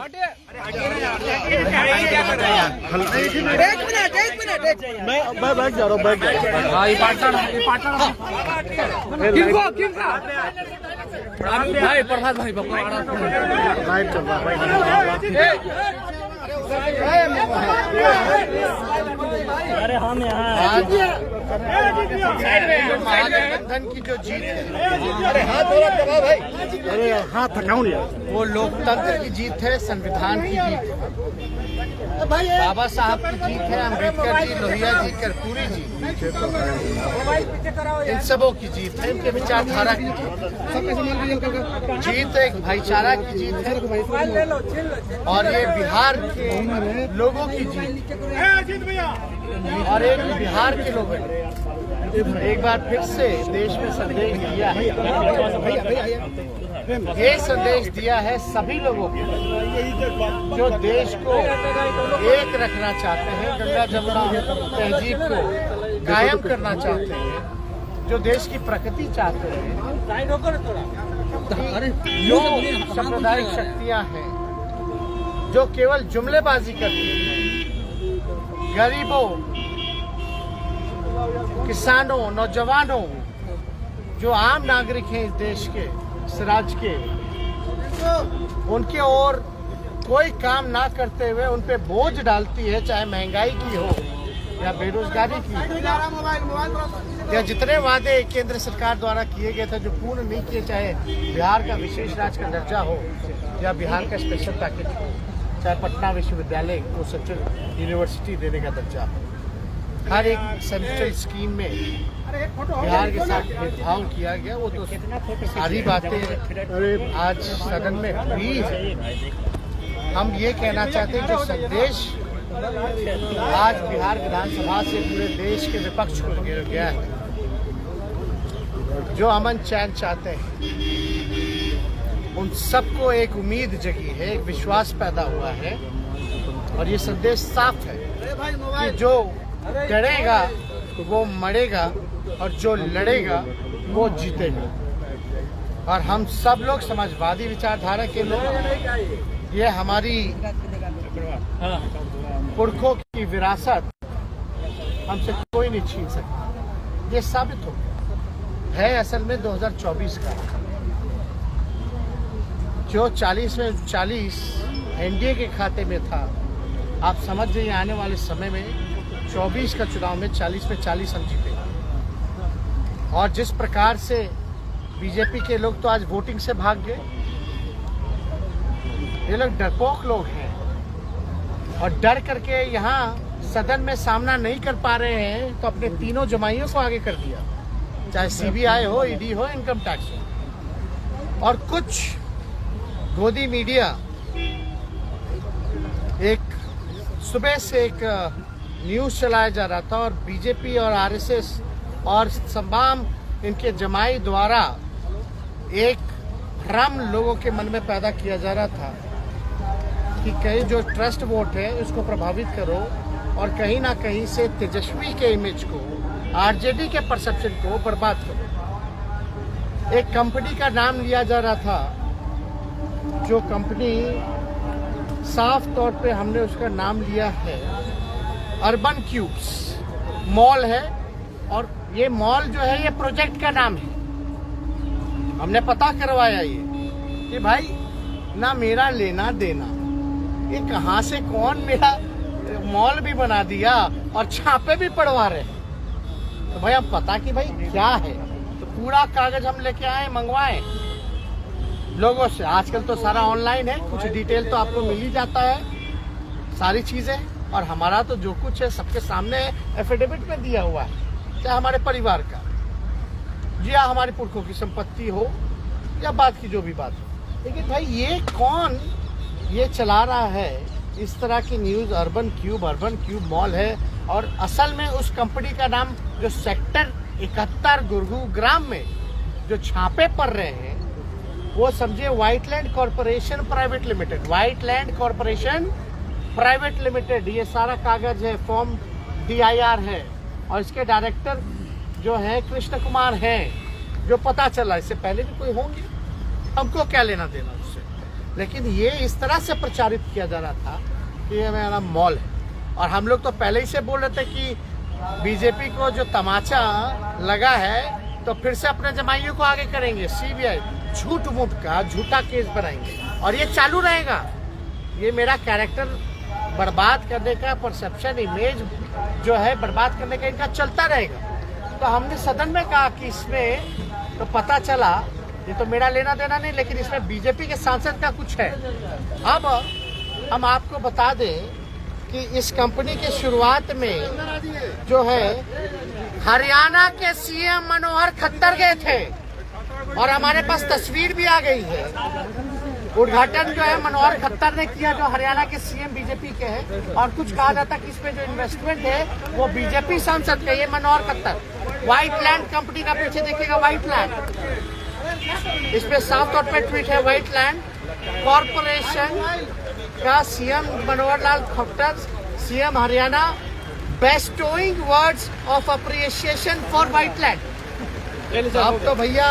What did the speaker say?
मैं बैठ जा रहा हूँ, बैठ भाई प्रभात भाई लाइव चल रहा अरे हम यहाँ महागठबंधन की जो जीत है, अरे हाथ हटाओ यार, वो लोकतंत्र की जीत है, संविधान की जीत है, बाबा साहब की जीत है, अम्बेडकर जी, लोहिया जी, कर्पूरी जी, इन सबों की जीत है, इनके विचारधारा की जीत है, एक भाईचारा की जीत है और ये बिहार के लोगों की जीत और एक बिहार के लोगों ने एक बार फिर से देश में संदेश दिया है, ये संदेश दिया है सभी लोगों को जो देश को एक रखना चाहते हैं, गंगा जमुना तहजीब को कायम करना चाहते हैं, जो देश की प्रगति चाहते हैं, जो सांप्रदायिक शक्तियां हैं जो केवल जुमलेबाजी करती हैं, गरीबों, किसानों, नौजवानों, जो आम नागरिक हैं इस देश के, इस राज्य के, उनके ओर कोई काम ना करते हुए उन पे बोझ डालती है, चाहे महंगाई की हो या बेरोजगारी की, या जितने वादे केंद्र सरकार द्वारा किए गए थे जो पूर्ण नहीं किए, चाहे बिहार का विशेष राज्य का दर्जा हो या बिहार का स्पेशल पैकेज हो, चाहे पटना विश्वविद्यालय को सेंट्रल यूनिवर्सिटी देने का दर्जा हो, हर एक सेंट्रल स्कीम में बिहार के साथ भेदभाव किया गया, वो तो सारी बातें आज सदन में हुई है। हम ये कहना चाहते हैं कि संदेश आज बिहार विधानसभा से पूरे देश के विपक्ष को गया है, जो अमन चैन चाहते हैं, उन सबको एक उम्मीद जगी है, एक विश्वास पैदा हुआ है और ये संदेश साफ है कि जो डरेगा वो मरेगा और जो लड़ेगा वो जीतेगा। और हम सब लोग समाजवादी विचारधारा के लोग, ये हमारी पुरखों की विरासत हमसे कोई नहीं छीन सकता। ये साबित हो है असल में 2024 का, जो 40 में 40 एनडीए के खाते में था, आप समझ जाइए आने वाले समय में 24 का चुनाव में 40 में 40 हम जीते। और जिस प्रकार से बीजेपी के लोग तो आज वोटिंग से भाग गए, ये लोग डरपोक लोग हैं और डर करके यहाँ सदन में सामना नहीं कर पा रहे हैं, तो अपने तीनों जमाइयों को आगे कर दिया, चाहे सीबीआई हो, ईडी हो, इनकम टैक्स हो। और कुछ गोदी मीडिया एक सुबह से एक न्यूज़ चलाया जा रहा था और बीजेपी और आरएसएस और तमाम इनके जमाई द्वारा एक भ्रम लोगों के मन में पैदा किया जा रहा था कि कहीं जो ट्रस्ट वोट है उसको प्रभावित करो और कहीं ना कहीं से तेजस्वी के इमेज को, आरजेडी के परसेप्शन को बर्बाद करो। एक कंपनी का नाम लिया जा रहा था, जो कंपनी साफ तौर पे हमने उसका नाम लिया है अर्बन क्यूब्स मॉल है, और ये मॉल जो है ये प्रोजेक्ट का नाम है। हमने पता करवाया ये कि भाई ना मेरा लेना देना, ये कहाँ से कौन मेरा मॉल भी बना दिया और छापे भी पड़वा रहे हैं। तो भाई अब पता कि भाई क्या है, तो पूरा कागज हम लेके आए, मंगवाए लोगों से। आजकल तो सारा ऑनलाइन है, कुछ डिटेल तो आपको मिल ही जाता है, सारी चीजें। और हमारा तो जो कुछ है सबके सामने एफिडेविट में दिया हुआ है, चाहे हमारे परिवार का, या हमारे पुरखों की संपत्ति हो या बात की जो भी बात हो। लेकिन भाई ये कौन ये चला रहा है इस तरह की न्यूज़? अर्बन क्यूब मॉल है, और असल में उस कंपनी का नाम जो सेक्टर 71 गुरुग्राम में जो छापे पड़ रहे हैं, वो समझिए Whiteland Corporation Private Limited, Whiteland Corporation Private Limited, ये सारा कागज है, फॉर्म DIR है, और इसके डायरेक्टर जो है कृष्ण कुमार हैं, जो पता चला। इससे पहले भी कोई होंगे, हमको क्या लेना देना उससे। लेकिन ये इस तरह से प्रचारित किया जा रहा था कि ये मेरा मॉल है। और हम लोग तो पहले ही से बोल रहे थे कि बीजेपी को जो तमाचा लगा है तो फिर से अपने जमाइयों को आगे करेंगे, सीबीआई झूठ मूठ का झूठा केस बनाएंगे और ये चालू रहेगा। ये मेरा कैरेक्टर बर्बाद करने का, परसेप्शन इमेज जो है बर्बाद करने का इनका चलता रहेगा। तो हमने सदन में कहा कि इसमें तो पता चला, ये तो मेरा लेना देना नहीं, लेकिन इसमें बीजेपी के सांसद का कुछ है। अब हम आपको बता दें कि इस कंपनी के शुरुआत में जो है हरियाणा के सीएम मनोहर खट्टर गए थे और हमारे पास तस्वीर भी आ गई है। उद्घाटन जो है मनोहर खट्टर ने किया, जो हरियाणा के सीएम बीजेपी के हैं, और कुछ कहा जाता है कि इसमें जो इन्वेस्टमेंट है वो बीजेपी सांसद का। ये मनोहर खट्टर व्हाइट लैंड कंपनी का, पीछे देखिएगा व्हाइट लैंड, इसमें साफ तौर पे ट्वीट है व्हाइट लैंड कॉर्पोरेशन का CM Manohar Lal Khattar, CM Haryana, bestowing words of appreciation for White Land. अब तो भैया